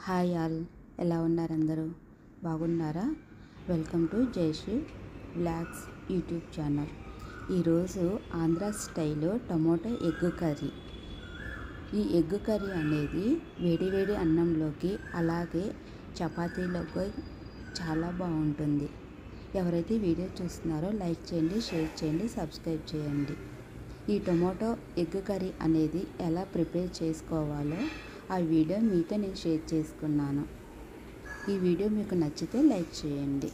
Hi all, ఎలా ఉన్నారు అందరూ? బాగున్నారా? Welcome to Jayashree blogs YouTube channel. ఈరోజు ఆంధ్ర స్టైల్లో టమోటా ఎగ్ కర్రీ. ఈ ఎగ్ కర్రీ అనేది వేడి అన్నంలోకి అలాగే చపాతీలోకి చాలా బాగుంటుంది. ఎవరైతే వీడియో చూస్తున్నారో లైక్ చేయండి, షేర్ చేయండి, సబ్స్క్రైబ్ చేయండి. ఈ టొమాటో ఎగ్ కర్రీ అనేది ఎలా ప్రిపేర్ చేసుకోవాలో ఆ వీడియో మీతో నేను షేర్ చేసుకున్నాను. ఈ వీడియో మీకు నచ్చితే లైక్ చేయండి.